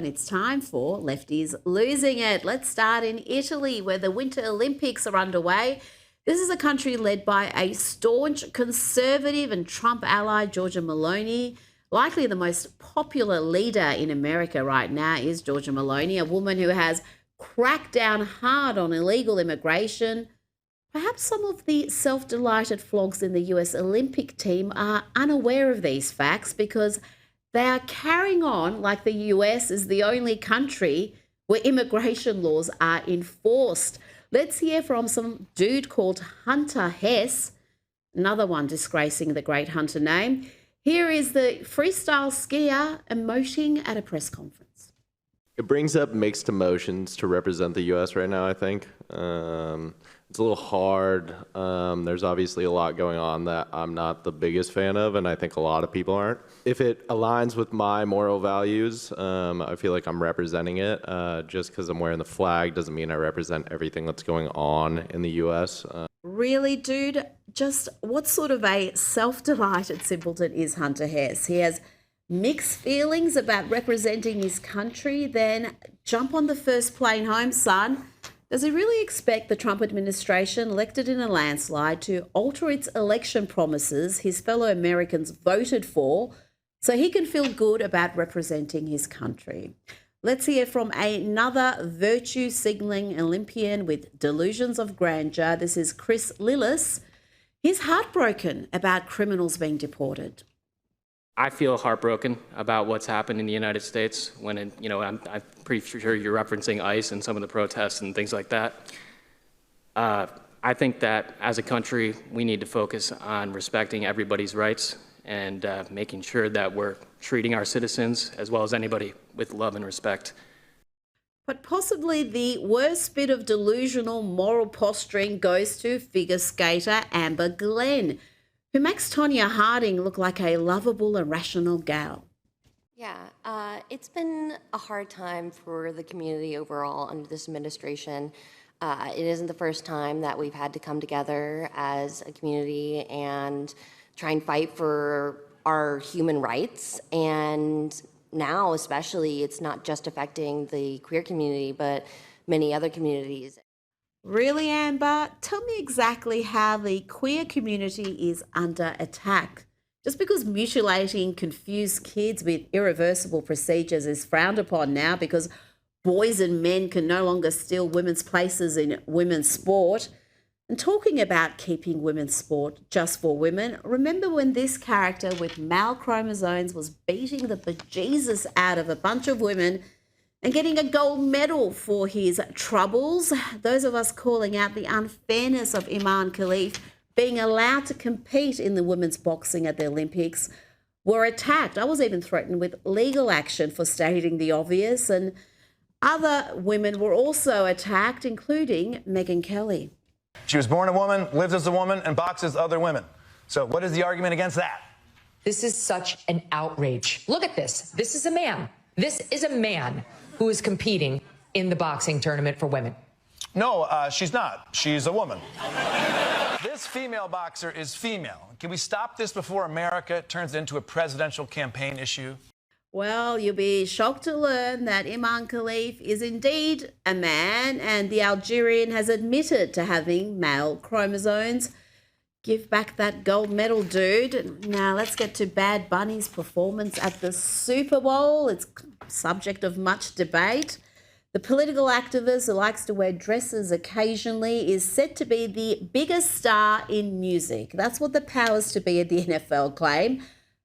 And it's time for Lefties Losing It. Let's start in Italy, where the Winter Olympics are underway. This is a country led by a staunch conservative and Trump ally, Giorgia Meloni. Likely the most popular leader in America right now is Giorgia Meloni, a woman who has cracked down hard on illegal immigration. Perhaps some of the self-delighted flogs in the US Olympic team are unaware of these facts because they are carrying on like the US is the only country where immigration laws are enforced. Let's hear from some dude called Hunter Hess, another one disgracing the great Hunter name. Here is the freestyle skier emoting at a press conference. It brings up mixed emotions to represent the U.S. right now, I think. It's a little hard. There's obviously a lot going on that I'm not the biggest fan of, and I think a lot of people aren't. If it aligns with my moral values, I feel like I'm representing it. Just because I'm wearing the flag doesn't mean I represent everything that's going on in the U.S. Really, dude? Just what sort of a self-delighted simpleton is Hunter Hess? He has mixed feelings about representing his country, then jump on the first plane home, son. Does he really expect the Trump administration, elected in a landslide, to alter its election promises his fellow Americans voted for so he can feel good about representing his country? Let's hear from another virtue-signaling Olympian with delusions of grandeur. This is Chris Lillis. He's heartbroken about criminals being deported. I feel heartbroken about what's happened in the United States when, I'm pretty sure you're referencing ICE and some of the protests and things like that. I think that as a country, we need to focus on respecting everybody's rights and making sure that we're treating our citizens as well as anybody with love and respect. But possibly the worst bit of delusional moral posturing goes to figure skater Amber Glenn, who makes Tonya Harding look like a lovable and rational gal. Yeah, it's been a hard time for the community overall under this administration. It isn't the first time that we've had to come together as a community and try and fight for our human rights. And now, especially, it's not just affecting the queer community, but many other communities. Really, Amber? Tell me exactly how the queer community is under attack. Just because mutilating confused kids with irreversible procedures is frowned upon now because boys and men can no longer steal women's places in women's sport. And talking about keeping women's sport just for women, remember when this character with male chromosomes was beating the bejesus out of a bunch of women and getting a gold medal for his troubles? Those of us calling out the unfairness of Meghan Markle being allowed to compete in the women's boxing at the Olympics were attacked. I was even threatened with legal action for stating the obvious, and other women were also attacked, including Meghan Kelly. She was born a woman, lives as a woman, and boxes other women. So what is the argument against that? This is such an outrage. Look at this. This is a man. This is a man who is competing in the boxing tournament for women. No, she's not. She's a woman. This female boxer is female. Can we stop this before America turns it into a presidential campaign issue? Well, you'll be shocked to learn that Meghan Khalif is indeed a man, and the Algerian has admitted to having male chromosomes. Give back that gold medal, dude. Now let's get to Bad Bunny's performance at the Super Bowl. It's subject of much debate. The political activist who likes to wear dresses occasionally is said to be the biggest star in music. That's what the powers to be at the NFL claim.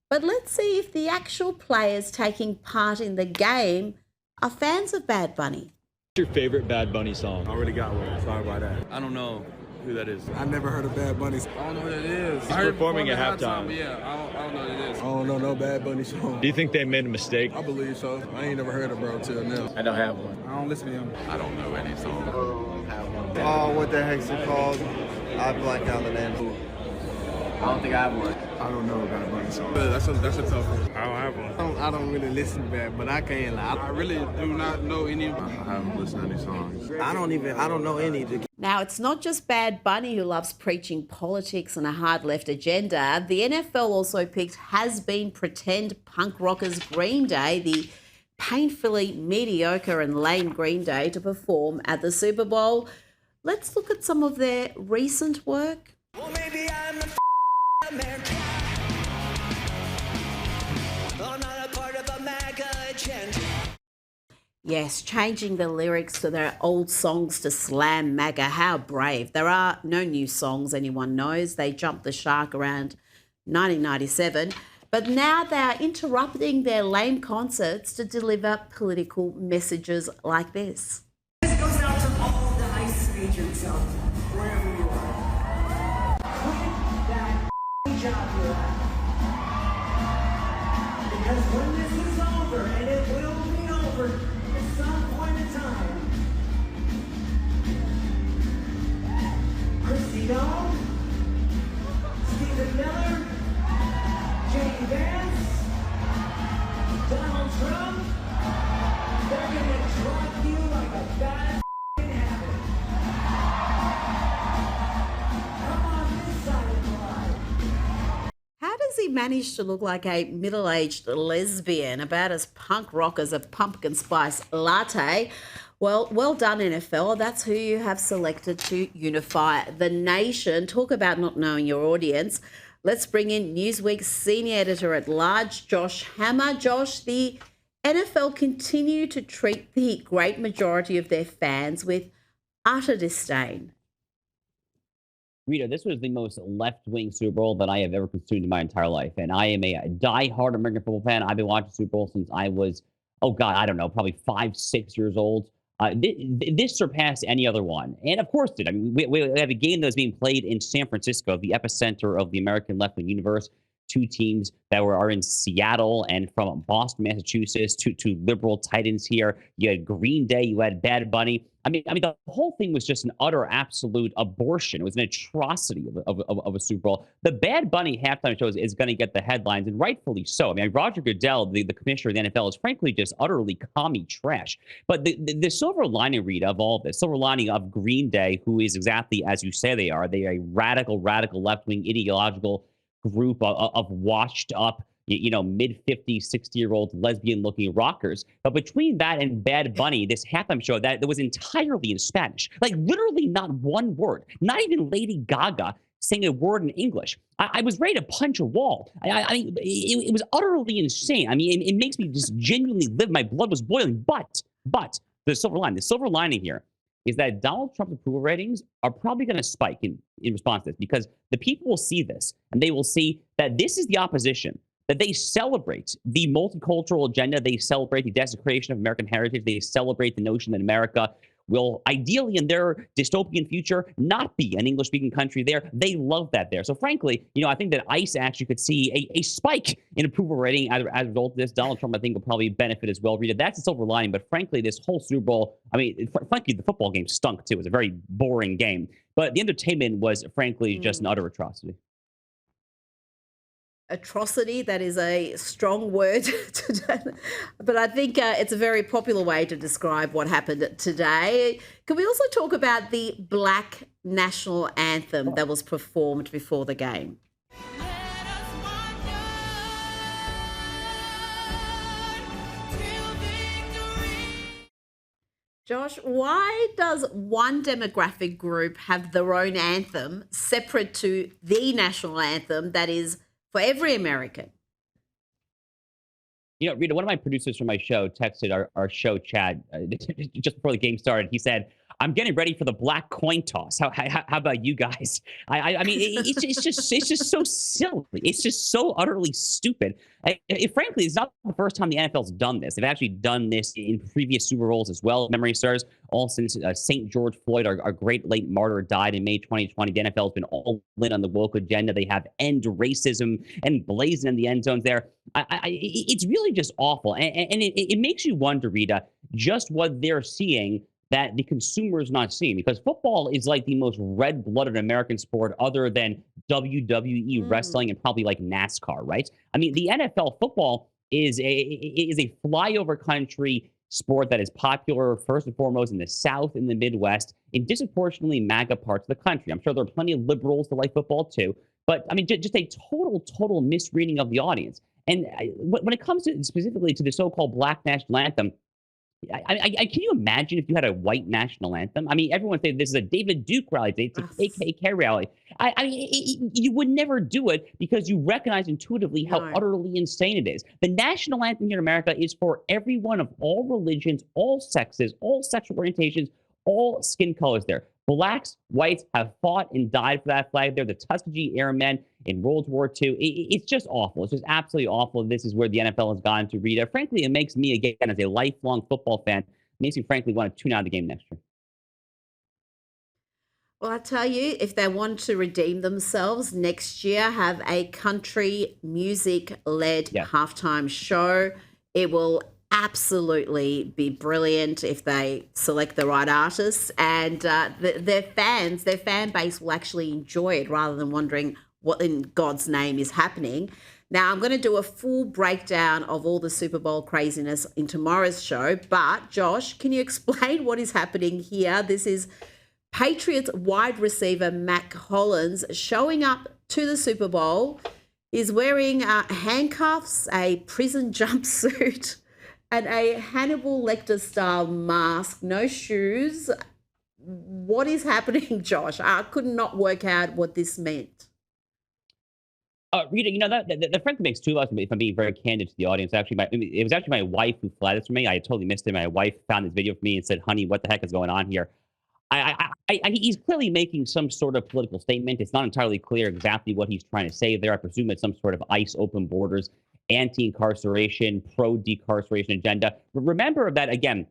But let's see if the actual players taking part in the game are fans of Bad Bunny. What's your favorite Bad Bunny song? I already got one. Sorry about that. I don't know who that is. I never heard of Bad Bunny. I don't know who that is. He's performing at halftime. But yeah, I don't know who that is. I don't know no Bad Bunny song. Do you think they made a mistake? I believe so. I ain't never heard of bro till now. I don't have one. I don't listen to him. I don't know any song. Oh, what the heck's it called? I blank out the name. I don't think I have one. I don't know Bad Bunny song. That's a tough one. I don't have one. I don't really listen to that, but I can't lie. I really do not know any. I haven't listened to any songs. I don't know any. Now, it's not just Bad Bunny who loves preaching politics and a hard left agenda. The NFL also picked has-been pretend punk rockers Green Day, the painfully mediocre and lame Green Day to perform at the Super Bowl. Let's look at some of their recent work. Well, maybe I'm a American. I'm not a part of a MAGA agenda. Yes, changing the lyrics to their old songs to slam MAGA. How brave. There are no new songs anyone knows. They jumped the shark around 1997. But now they are interrupting their lame concerts to deliver political messages like this. This goes out to all the ICE agents out there, wherever you are. Quit that job you're at. Because when this is over, and it will be over at some point in time, Christy Dawn, Stephen Miller, Jane Vance, Donald Trump, they're gonna drop you like a bad habit. Come on this side of the line. How does he manage to look like a middle-aged lesbian, about as punk rock as a pumpkin spice latte? Well done, NFL. That's who you have selected to unify the nation. Talk about not knowing your audience. Let's bring in Newsweek's senior editor-at-large, Josh Hammer. Josh, the NFL continue to treat the great majority of their fans with utter disdain. Rita, this was the most left-wing Super Bowl that I have ever consumed in my entire life. And I am a die-hard American football fan. I've been watching Super Bowl since I was, I don't know, probably 5, 6 years old. This surpassed any other one. And of course it did. I mean, we have a game that was being played in San Francisco, the epicenter of the American left-wing universe. Two teams that are in Seattle, and from Boston, Massachusetts, to liberal titans here. You had Green Day, you had Bad Bunny. I mean, the whole thing was just an utter, absolute abortion. It was an atrocity of a Super Bowl. The Bad Bunny halftime show is going to get the headlines, and rightfully so. I mean, Roger Goodell, the commissioner of the NFL, is frankly just utterly commie trash. But the silver lining, Rita, of all this, silver lining of Green Day, who is exactly as you say they are. They are a radical left-wing ideological group of washed up, mid-50s, 60-year-old lesbian-looking rockers. But between that and Bad Bunny, this halftime show that was entirely in Spanish, like literally not one word, not even Lady Gaga saying a word in English. I was ready to punch a wall. I mean, it was utterly insane. I mean, it makes me just genuinely live. My blood was boiling. But the silver lining here is that Donald Trump's approval ratings are probably going to spike in response to this, because the people will see this, and they will see that this is the opposition, that they celebrate the multicultural agenda, they celebrate the desecration of American heritage, they celebrate the notion that America will ideally in their dystopian future not be an English-speaking country there. They love that there. So frankly, I think that ICE actually could see a spike in approval rating as a result of this. Donald Trump, I think, will probably benefit as well, Rita. That's the silver lining. But frankly, this whole Super Bowl, I mean, frankly, the football game stunk too. It was a very boring game. But the entertainment was, frankly, just an utter atrocity. Atrocity, that is a strong word but I think it's a very popular way to describe what happened today. Can we also talk about the Black national anthem that was performed before the game? Josh, why does one demographic group have their own anthem separate to the national anthem that is for every American? Rita, one of my producers from my show texted our show, Chad, just before the game started. He said, "I'm getting ready for the black coin toss. How about you guys?" I mean, it's just so silly. It's just so utterly stupid. Frankly, it's not the first time the NFL's done this. They've actually done this in previous Super Bowls as well. Memory serves, all since St. George Floyd, our great late martyr, died in May 2020. The NFL has been all in on the woke agenda. They have end racism and blazing in the end zones there. It's really just awful. And it makes you wonder, Rita, just what they're seeing that the consumer is not seeing, because football is like the most red-blooded American sport other than WWE wrestling and probably like NASCAR, right? I mean, the NFL football is a flyover country sport that is popular first and foremost in the South and the Midwest, in disproportionately MAGA parts of the country. I'm sure there are plenty of liberals that like football too, but I mean, just a total misreading of the audience. And when it comes to specifically to the so-called Black national anthem, can you imagine if you had a white national anthem? I mean, everyone say this is a David Duke rally, it's a KKK rally. You would never do it because you recognize intuitively how utterly insane it is. The national anthem here in America is for everyone of all religions, all sexes, all sexual orientations, all skin colors there. Blacks, whites have fought and died for that flag. They're the Tuskegee Airmen in World War II. It's just awful. It's just absolutely awful. This is where the NFL has gone to, Rita. Frankly, it makes me, again, as a lifelong football fan, makes me, frankly, want to tune out of the game next year. Well, I tell you, if they want to redeem themselves next year, have a country music-led halftime show. It will absolutely be brilliant if they select the right artists, and their fan base will actually enjoy it rather than wondering what in God's name is happening. Now, I'm going to do a full breakdown of all the Super Bowl craziness in tomorrow's show, but Josh, can you explain what is happening here? This is Patriots wide receiver Mac Hollins showing up to the Super Bowl. He's wearing handcuffs, a prison jumpsuit, and a Hannibal Lecter-style mask, no shoes. What is happening, Josh? I could not work out what this meant. Rita, you know, that frankly makes two of us, if I'm being very candid to the audience. It was actually my wife who flagged this for me. I totally missed it. My wife found this video for me and said, honey, what the heck is going on here? He's clearly making some sort of political statement. It's not entirely clear exactly what he's trying to say there. I presume it's some sort of ICE open borders, anti-incarceration, pro-decarceration agenda. But remember that, again,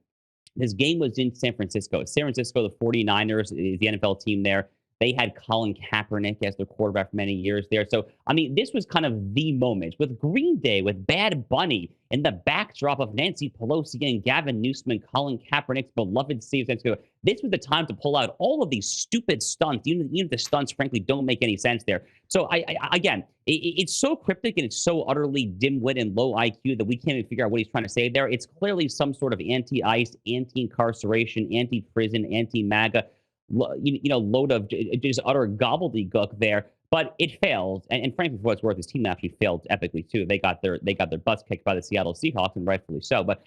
this game was in San Francisco. San Francisco, the 49ers, is the NFL team there. They had Colin Kaepernick as their quarterback for many years there. So, I mean, this was kind of the moment with Green Day, with Bad Bunny, in the backdrop of Nancy Pelosi and Gavin Newsom and Colin Kaepernick's beloved city of San Francisco. This was the time to pull out all of these stupid stunts, even if the stunts, frankly, don't make any sense there. So, again, it's so cryptic and it's so utterly dim-wit and low IQ that we can't even figure out what he's trying to say there. It's clearly some sort of anti-ICE, anti-incarceration, anti-prison, anti-MAGA, load of just utter gobbledygook there. But it failed, and frankly, for what it's worth, his team actually failed epically too. They got their butts kicked by the Seattle Seahawks, and rightfully so. But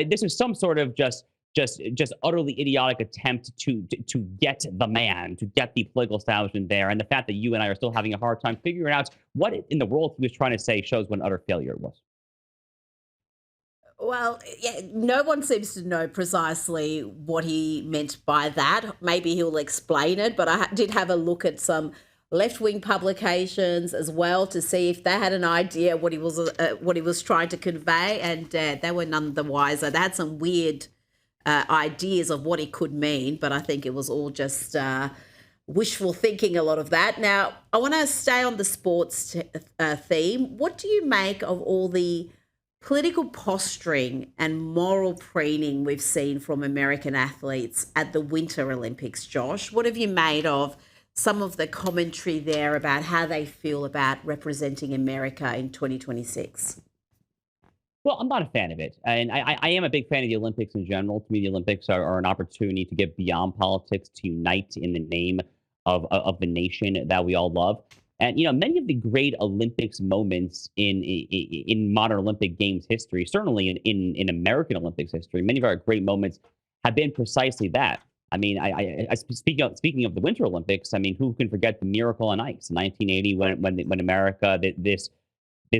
this is some sort of just utterly idiotic attempt to get the man, to get the political establishment there. And the fact that you and I are still having a hard time figuring out what in the world he was trying to say shows what an utter failure it was. Well, yeah, no one seems to know precisely what he meant by that. Maybe he'll explain it, but I did have a look at some left-wing publications as well to see if they had an idea what he was trying to convey, and they were none the wiser. They had some weird ideas of what it could mean, but I think it was all just wishful thinking, a lot of that. Now, I want to stay on the sports theme. What do you make of all the political posturing and moral preening we've seen from American athletes at the Winter Olympics, Josh? What have you made of some of the commentary there about how they feel about representing America in 2026? Well, I'm not a fan of it. And I am a big fan of the Olympics in general. To me, the Olympics are an opportunity to get beyond politics, to unite in the name of the nation that we all love. And, many of the great Olympics moments in modern Olympic Games history, certainly in American Olympics history, many of our great moments have been precisely that. I mean, speaking of the Winter Olympics, I mean, who can forget the miracle on ice in 1980 when America, this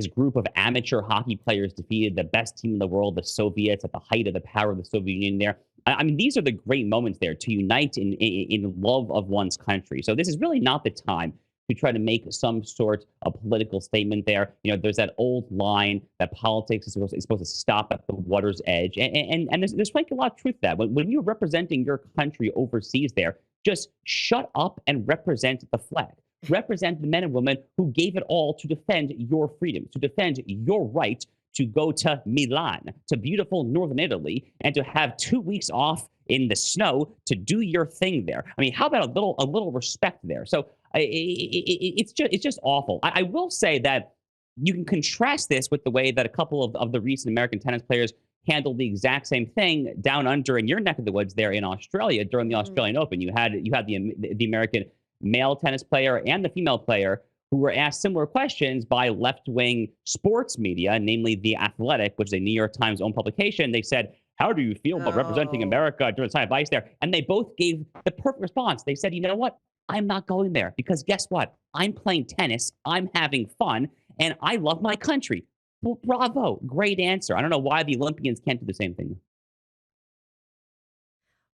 group of amateur hockey players defeated the best team in the world, the Soviets, at the height of the power of the Soviet Union there. I mean, these are the great moments there to unite in love of one's country. So this is really not the time to try to make some sort of political statement there. There's that old line that politics is supposed to stop at the water's edge. And there's frankly a lot of truth to that. When you're representing your country overseas there, just shut up and represent the flag. Represent the men and women who gave it all to defend your freedom, to defend your right to go to Milan, to beautiful northern Italy, and to have 2 weeks off in the snow to do your thing there. I mean, how about a little respect there? So it's just awful. I will say that you can contrast this with the way that a couple of the recent American tennis players handled the exact same thing down under in your neck of the woods there in Australia during the Australian Open. You had the American male tennis player and the female player who were asked similar questions by left-wing sports media, namely The Athletic, which is a New York Times-owned publication. They said, how do you feel about representing America during the time of ICE there? And they both gave the perfect response. They said, you know what? I'm not going there because guess what? I'm playing tennis. I'm having fun. And I love my country. Well, bravo. Great answer. I don't know why the Olympians can't do the same thing.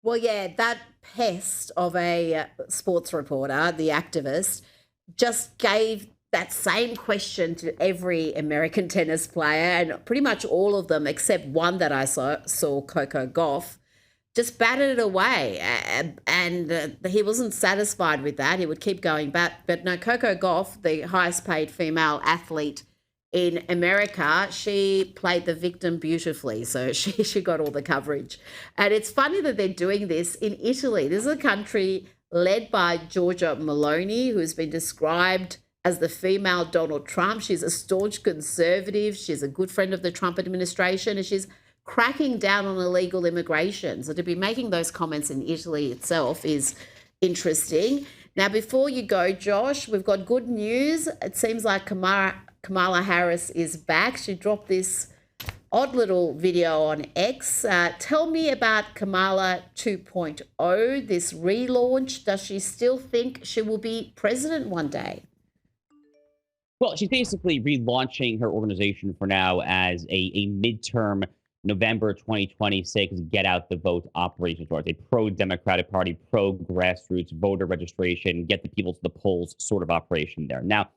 Well, yeah, that pest of a sports reporter, the activist, just gave that same question to every American tennis player, and pretty much all of them, except one that I saw Coco Gauff, just batted it away. And he wasn't satisfied with that. He would keep going back. But no, Coco Gauff, the highest paid female athlete in America, she played the victim beautifully. So she got all the coverage. And it's funny that they're doing this in Italy. This is a country led by Giorgia Meloni, who's been described as the female Donald Trump. She's a staunch conservative. She's a good friend of the Trump administration, and she's cracking down on illegal immigration. So to be making those comments in Italy itself is interesting. Now, before you go, Josh, we've got good news. It seems like Kamala Harris is back. She dropped this odd little video on X. Tell me about Kamala 2.0, this relaunch. Does she still think she will be president one day? Well, she's basically relaunching her organization for now as a midterm November 2026 get out the vote operation. It's a pro-Democratic Party, pro-grassroots voter registration, get the people to the polls sort of operation there. Now,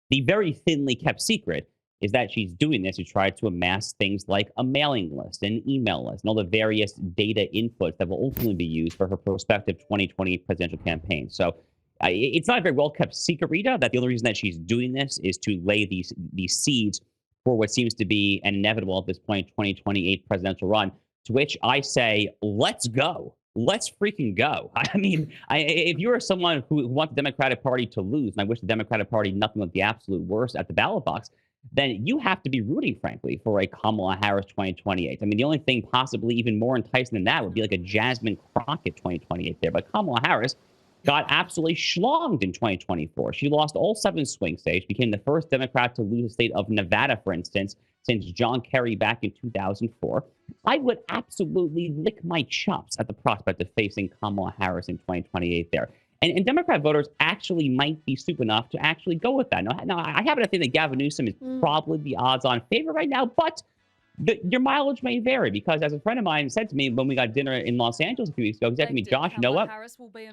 the very thinly kept secret is that she's doing this to try to amass things like a mailing list, an email list, and all the various data inputs that will ultimately be used for her prospective 2020 presidential campaign. So it's not a very well-kept secret, Rita, that the only reason that she's doing this is to lay these seeds for what seems to be an inevitable at this point 2028 presidential run, to which I say, let's go. Let's freaking go. I mean, if you're someone who wants the Democratic Party to lose, and I wish the Democratic Party nothing but the absolute worst at the ballot box, then you have to be rooting, frankly, for a Kamala Harris 2028. I mean, the only thing possibly even more enticing than that would be like a Jasmine Crockett 2028 there. But Kamala Harris got absolutely schlonged in 2024. She lost all 7 swing states, became the first Democrat to lose the state of Nevada, for instance, since John Kerry back in 2004. I would absolutely lick my chops at the prospect of facing Kamala Harris in 2028 there. And Democrat voters actually might be stupid enough to actually go with that. Now, I happen to think that Gavin Newsom is probably the odds-on favorite right now, but your mileage may vary, because as a friend of mine said to me when we got dinner in Los Angeles a few weeks ago, he said to me, Josh, you know what?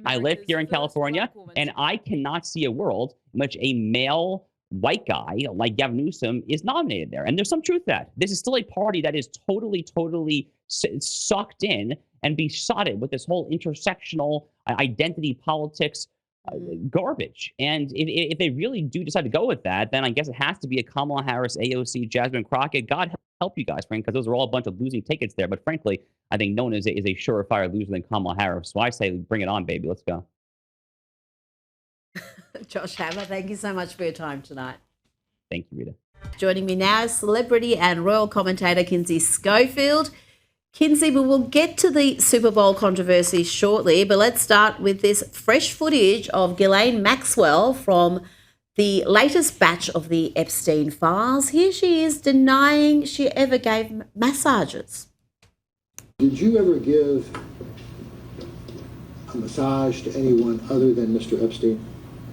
I live here in California, and I cannot see a world in which a male white guy like Gavin Newsom is nominated there. And there's some truth to that. This is still a party that is totally sucked in and besotted with this whole intersectional identity politics garbage. And if they really do decide to go with that, then I guess it has to be a Kamala Harris, AOC, Jasmine Crockett. God help you guys, Frank, because those are all a bunch of losing tickets there. But frankly, I think no one is a surefire loser than Kamala Harris. So I say, bring it on, baby. Let's go. Josh Hammer, thank you so much for your time tonight. Thank you, Rita. Joining me now is celebrity and royal commentator Kinsey Schofield. Kinsey, we will get to the Super Bowl controversy shortly, but let's start with this fresh footage of Ghislaine Maxwell from the latest batch of the Epstein files. Here she is denying she ever gave massages. Did you ever give a massage to anyone other than Mr. Epstein?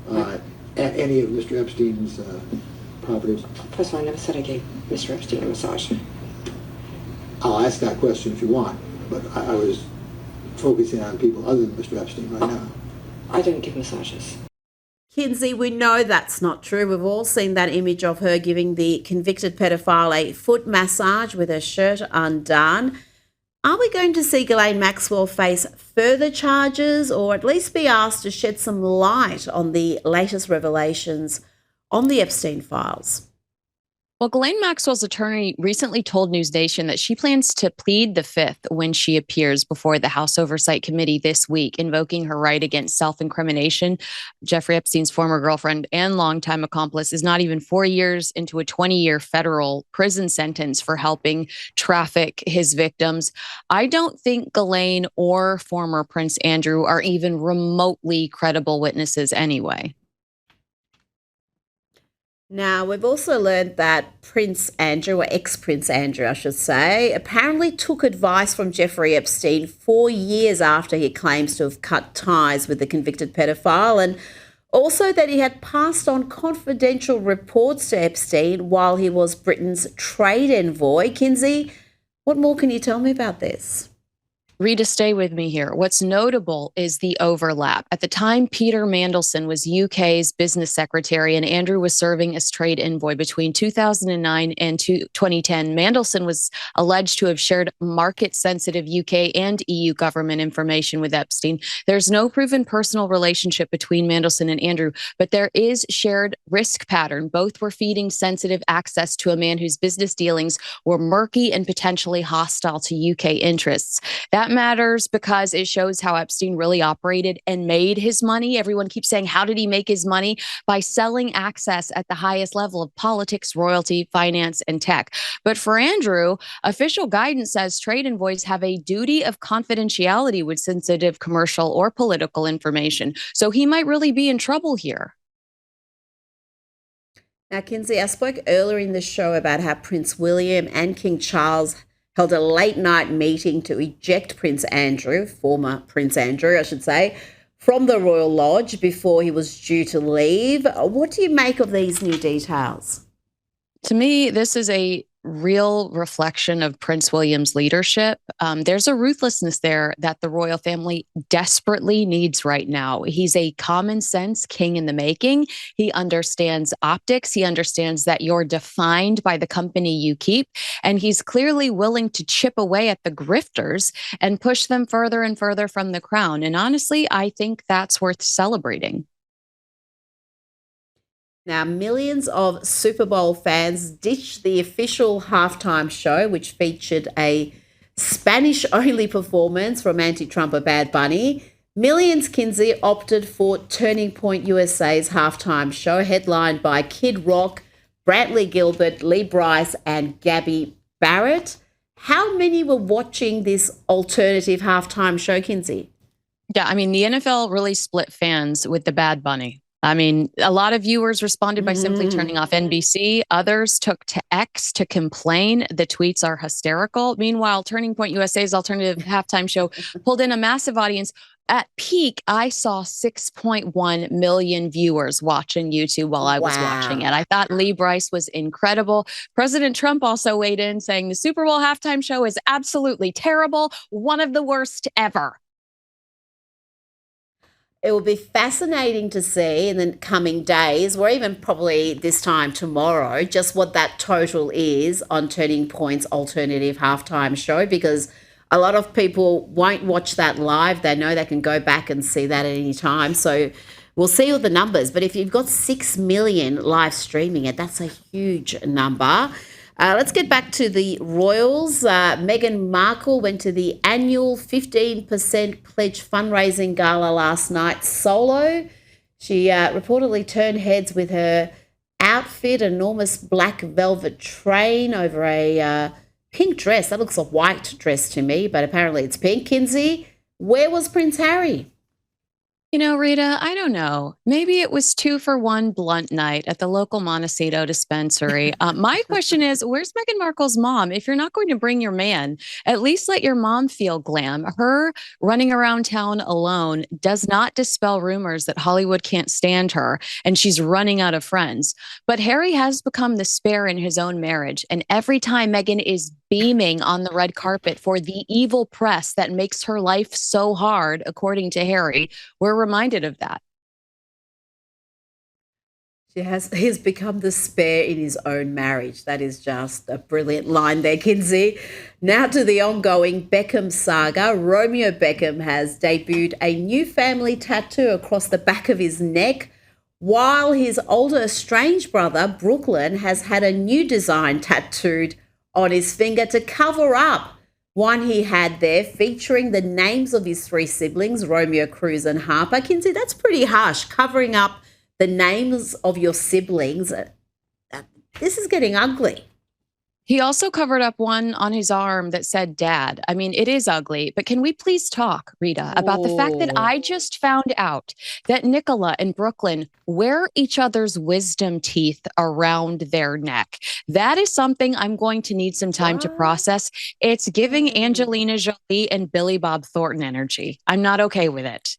At any of Mr. Epstein's properties? First of all, I never said I gave Mr. Epstein a massage. I'll ask that question if you want, but I was focusing on people other than Mr. Epstein right now. I didn't give massages. Kinsey, we know that's not true. We've all seen that image of her giving the convicted pedophile a foot massage with her shirt undone. Are we going to see Ghislaine Maxwell face further charges, or at least be asked to shed some light on the latest revelations on the Epstein files? Well, Ghislaine Maxwell's attorney recently told News Nation that she plans to plead the Fifth when she appears before the House Oversight Committee this week, invoking her right against self-incrimination. Jeffrey Epstein's former girlfriend and longtime accomplice is not even 4 years into a 20-year federal prison sentence for helping traffic his victims. I don't think Ghislaine or former Prince Andrew are even remotely credible witnesses anyway. Now, we've also learned that Prince Andrew, or ex-Prince Andrew, I should say, apparently took advice from Jeffrey Epstein 4 years after he claims to have cut ties with the convicted pedophile, and also that he had passed on confidential reports to Epstein while he was Britain's trade envoy. Kinsey, what more can you tell me about this? Rita, stay with me here. What's notable is the overlap. At the time, Peter Mandelson was UK's business secretary and Andrew was serving as trade envoy between 2009 and 2010. Mandelson was alleged to have shared market-sensitive UK and EU government information with Epstein. There's no proven personal relationship between Mandelson and Andrew, but there is shared risk pattern. Both were feeding sensitive access to a man whose business dealings were murky and potentially hostile to UK interests. That matters because it shows how Epstein really operated and made his money. Everyone keeps saying, how did he make his money? By selling access at the highest level of politics, royalty, finance, and tech. But for Andrew, official guidance says trade envoys have a duty of confidentiality with sensitive commercial or political information. So he might really be in trouble here. Now, Kinsey, I spoke earlier in the show about how Prince William and King Charles held a late-night meeting to eject Prince Andrew, former Prince Andrew, I should say, from the Royal Lodge before he was due to leave. What do you make of these new details? To me, this is a real reflection of Prince William's leadership. There's a ruthlessness there that the royal family desperately needs right now. He's a common sense king in the making. He understands optics. He understands that you're defined by the company you keep. And he's clearly willing to chip away at the grifters and push them further and further from the crown. And honestly, I think that's worth celebrating. Now, millions of Super Bowl fans ditched the official halftime show, which featured a Spanish-only performance from anti-Trumper Bad Bunny. Millions, Kinsey, opted for Turning Point USA's halftime show, headlined by Kid Rock, Brantley Gilbert, Lee Brice, and Gabby Barrett. How many were watching this alternative halftime show, Kinsey? Yeah, I mean, the NFL really split fans with the Bad Bunny. I mean, a lot of viewers responded by simply turning off NBC. Others took to X to complain. The tweets are hysterical. Meanwhile, Turning Point USA's alternative halftime show pulled in a massive audience. At peak, I saw 6.1 million viewers watching YouTube while I was watching it. I thought Lee Brice was incredible. President Trump also weighed in saying the Super Bowl halftime show is absolutely terrible, one of the worst ever. It will be fascinating to see in the coming days, or even probably this time tomorrow, just what that total is on Turning Point's alternative halftime show, because a lot of people won't watch that live. They know they can go back and see that at any time. So we'll see all the numbers. But if you've got 6 million live streaming it, that's a huge number. Let's get back to the royals. Meghan Markle went to the annual 15% pledge fundraising gala last night solo. She reportedly turned heads with her outfit, enormous black velvet train over a pink dress. That looks a white dress to me, but apparently it's pink. Kinsey, where was Prince Harry? You know, Rita, I don't know. Maybe it was 2-for-1 blunt night at the local Montecito dispensary. My question is, where's Meghan Markle's mom? If you're not going to bring your man, at least let your mom feel glam. Her running around town alone does not dispel rumors that Hollywood can't stand her and she's running out of friends. But Harry has become the spare in his own marriage. And every time Meghan is beaming on the red carpet for the evil press that makes her life so hard, according to Harry, we're reminded of that. He's become the spare in his own marriage. That is just a brilliant line there, Kinsey. Now to the ongoing Beckham saga. Romeo Beckham has debuted a new family tattoo across the back of his neck, while his older estranged brother, Brooklyn, has had a new design tattooed on his finger to cover up one he had there featuring the names of his 3 siblings, Romeo, Cruz and Harper. Kinsey, that's pretty harsh, covering up the names of your siblings. This is getting ugly. He also covered up one on his arm that said dad. I mean, it is ugly, but can we please talk, Rita, about the fact that I just found out that Nicola and Brooklyn wear each other's wisdom teeth around their neck? That is something I'm going to need some time to process. It's giving Angelina Jolie and Billy Bob Thornton energy. I'm not okay with it.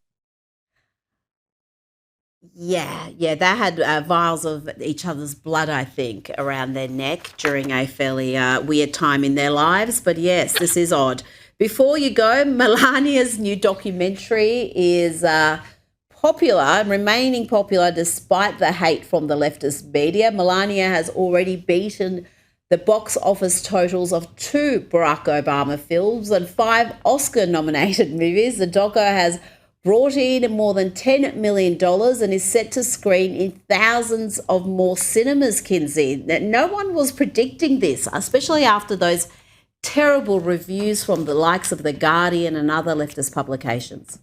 Yeah, they had vials of each other's blood, I think, around their neck during a fairly weird time in their lives. But yes, this is odd. Before you go, Melania's new documentary is popular and remaining popular despite the hate from the leftist media. Melania has already beaten the box office totals of 2 Barack Obama films and 5 Oscar-nominated movies. The doco has brought in more than $10 million and is set to screen in thousands of more cinemas, Kinsey. No one was predicting this, especially after those terrible reviews from the likes of The Guardian and other leftist publications.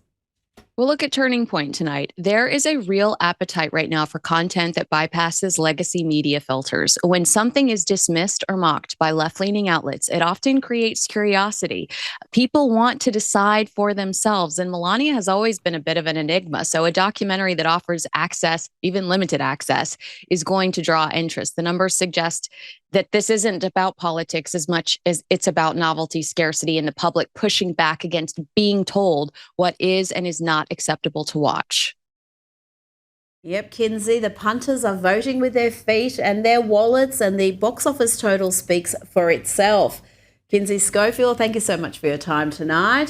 We'll look at Turning Point tonight. There is a real appetite right now for content that bypasses legacy media filters. When something is dismissed or mocked by left-leaning outlets, it often creates curiosity. People want to decide for themselves, and Melania has always been a bit of an enigma. So a documentary that offers access, even limited access, is going to draw interest. The numbers suggest that this isn't about politics as much as it's about novelty, scarcity, and the public pushing back against being told what is and is not acceptable to watch. Yep, Kinsey, the punters are voting with their feet and their wallets, and the box office total speaks for itself. Kinsey Schofield, thank you so much for your time tonight.